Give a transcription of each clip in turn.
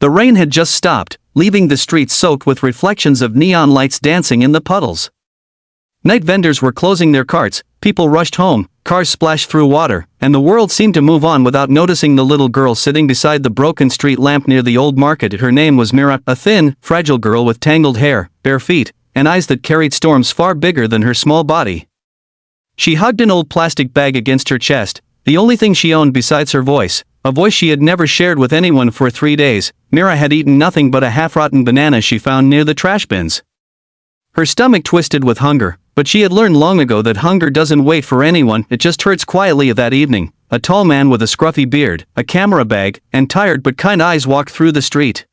The rain had just stopped, leaving the streets soaked with reflections of neon lights dancing in the puddles. Night vendors were closing their carts, people rushed home, cars splashed through water, and the world seemed to move on without noticing the little girl sitting beside the broken street lamp near the old market. Her name was Mira, a thin, fragile girl with tangled hair, bare feet, and eyes that carried storms far bigger than her small body. She hugged an old plastic bag against her chest, the only thing she owned besides her voice, a voice she had never shared with anyone for 3 days. Mira had eaten nothing but a half-rotten banana she found near the trash bins. Her stomach twisted with hunger, but she had learned long ago that hunger doesn't wait for anyone, it just hurts. Quietly that evening, a tall man with a scruffy beard, a camera bag, and tired but kind eyes walked through the street.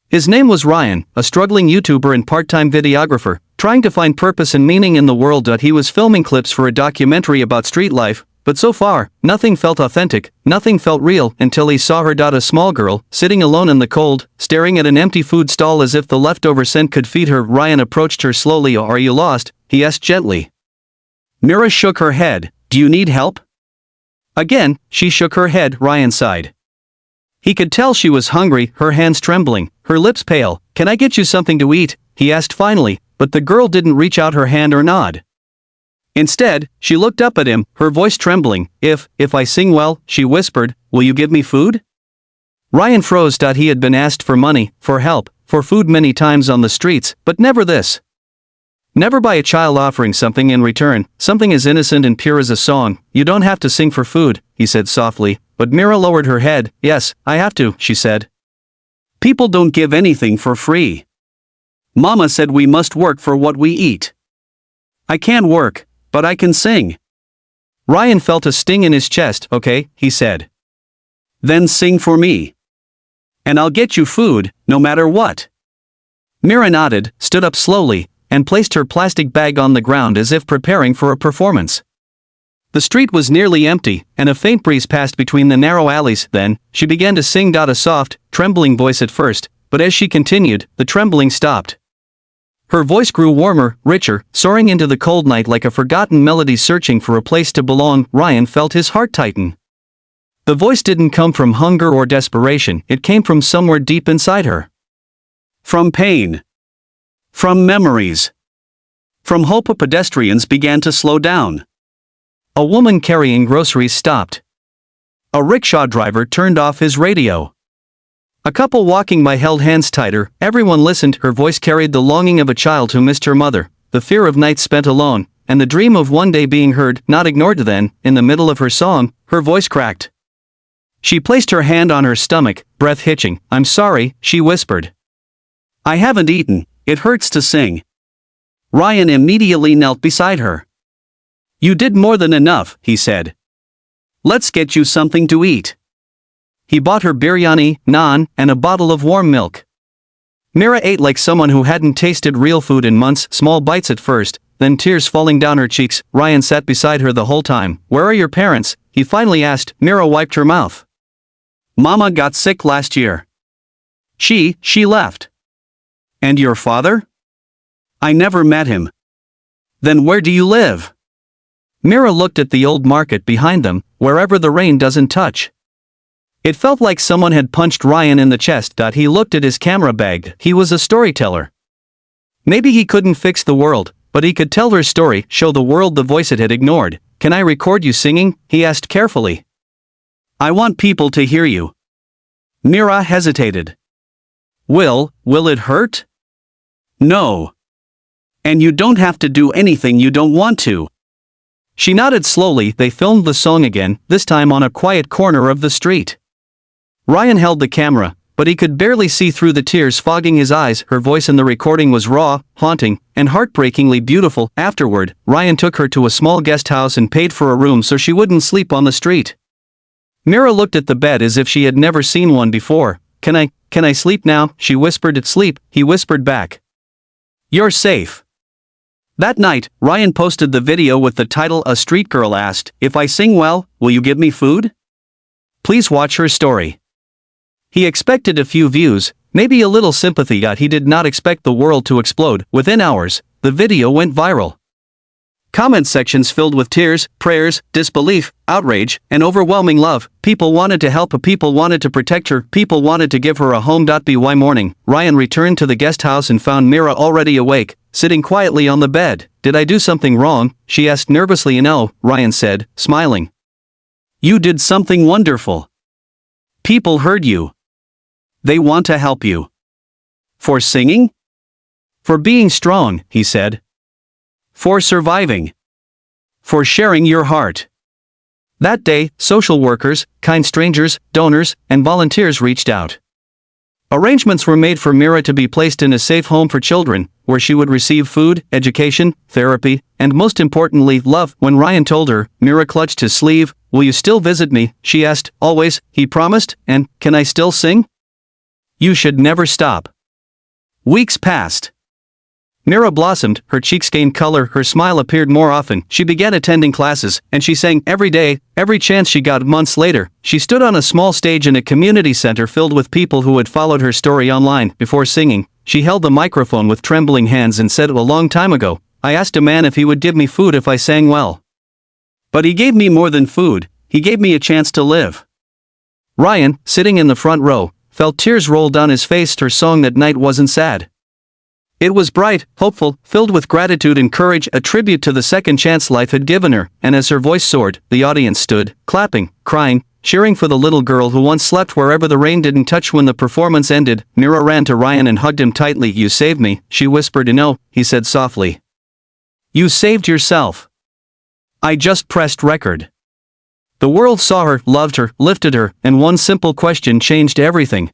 His name was Ryan, a struggling YouTuber and part-time videographer, trying to find purpose and meaning in the world. He was filming clips for a documentary about street life, but so far, nothing felt authentic, nothing felt real, until he saw her. A small girl, sitting alone in the cold, staring at an empty food stall as if the leftover scent could feed her. Ryan approached her slowly. "Are you lost?" he asked gently. Mira shook her head. "Do you need help?" Again, she shook her head. Ryan sighed. He could tell she was hungry, her hands trembling, her lips pale. "Can I get you something to eat?" he asked finally, but the girl didn't reach out her hand or nod. Instead, she looked up at him, her voice trembling. If I sing well," she whispered, "will you give me food?" Ryan froze. He had been asked for money, for help, for food many times on the streets, but never this. Never by a child offering something in return, something as innocent and pure as a song. "You don't have to sing for food," he said softly, but Mira lowered her head. "Yes, I have to," she said. "People don't give anything for free. Mama said we must work for what we eat. I can't work, but I can sing." Ryan felt a sting in his chest. "Okay," he said. "Then sing for me. And I'll get you food, no matter what." Mira nodded, stood up slowly, and placed her plastic bag on the ground as if preparing for a performance. The street was nearly empty, and a faint breeze passed between the narrow alleys. Then, she began to sing. A soft, trembling voice at first, but as she continued, the trembling stopped. Her voice grew warmer, richer, soaring into the cold night like a forgotten melody searching for a place to belong. Ryan felt his heart tighten. The voice didn't come from hunger or desperation, it came from somewhere deep inside her. From pain. From memories. From hope. Pedestrians began to slow down. A woman carrying groceries stopped. A rickshaw driver turned off his radio. A couple walking by held hands tighter. Everyone listened. Her voice carried the longing of a child who missed her mother, the fear of nights spent alone, and the dream of one day being heard, not ignored. Then, in the middle of her song, her voice cracked. She placed her hand on her stomach, breath hitching. "I'm sorry," she whispered. "I haven't eaten, it hurts to sing." Ryan immediately knelt beside her. "You did more than enough," he said. "Let's get you something to eat." He bought her biryani, naan, and a bottle of warm milk. Mira ate like someone who hadn't tasted real food in months, small bites at first, then tears falling down her cheeks. Ryan sat beside her the whole time. "Where are your parents?" he finally asked. Mira wiped her mouth. "Mama got sick last year. She left." "And your father?" "I never met him." "Then where do you live?" Mira looked at the old market behind them, wherever the rain doesn't touch. It felt like someone had punched Ryan in the chest. He looked at his camera bag. He was a storyteller. Maybe he couldn't fix the world, but he could tell her story, show the world the voice it had ignored. "Can I record you singing?" he asked carefully. "I want people to hear you." Mira hesitated. Will it hurt?" "No. And you don't have to do anything you don't want to." She nodded slowly. They filmed the song again, this time on a quiet corner of the street. Ryan held the camera, but he could barely see through the tears fogging his eyes. Her voice in the recording was raw, haunting, and heartbreakingly beautiful. Afterward, Ryan took her to a small guest house and paid for a room so she wouldn't sleep on the street. Mira looked at the bed as if she had never seen one before. Can I sleep now?" she whispered. "Sleep," he whispered back. "You're safe." That night, Ryan posted the video with the title "A Street Girl Asked, If I Sing Well, Will You Give Me Food?" Please watch her story. He expected a few views, maybe a little sympathy. He did not expect the world to explode. Within hours, the video went viral. Comment sections filled with tears, prayers, disbelief, outrage, and overwhelming love. People wanted to help her, people wanted to protect her, people wanted to give her a home. By morning, Ryan returned to the guest house and found Mira already awake, sitting quietly on the bed. Did I do something wrong? She asked nervously. No, Ryan said, smiling. You did something wonderful. People heard you. They want to help you. For singing? For being strong, he said. For surviving. For sharing your heart. That day, social workers, kind strangers, donors, and volunteers reached out. Arrangements were made for Mira to be placed in a safe home for children, where she would receive food, education, therapy, and most importantly, love. When Ryan told her, Mira clutched his sleeve. Will you still visit me? She asked. Always, he promised. And, can I still sing? You should never stop. Weeks passed. Mira blossomed, her cheeks gained color, her smile appeared more often. She began attending classes, and she sang every day, every chance she got. Months later, she stood on a small stage in a community center filled with people who had followed her story online. Before singing, she held the microphone with trembling hands and said, a long time ago, I asked a man if he would give me food if I sang well. But he gave me more than food, he gave me a chance to live. Ryan, sitting in the front row, felt tears roll down his face. Her song that night wasn't sad. It was bright, hopeful, filled with gratitude and courage, a tribute to the second chance life had given her. And as her voice soared, the audience stood, clapping, crying, cheering for the little girl who once slept wherever the rain didn't touch. When the performance ended, Mira ran to Ryan and hugged him tightly. You saved me, she whispered. No, he said softly. You saved yourself. I just pressed record. The world saw her, loved her, lifted her, and one simple question changed everything.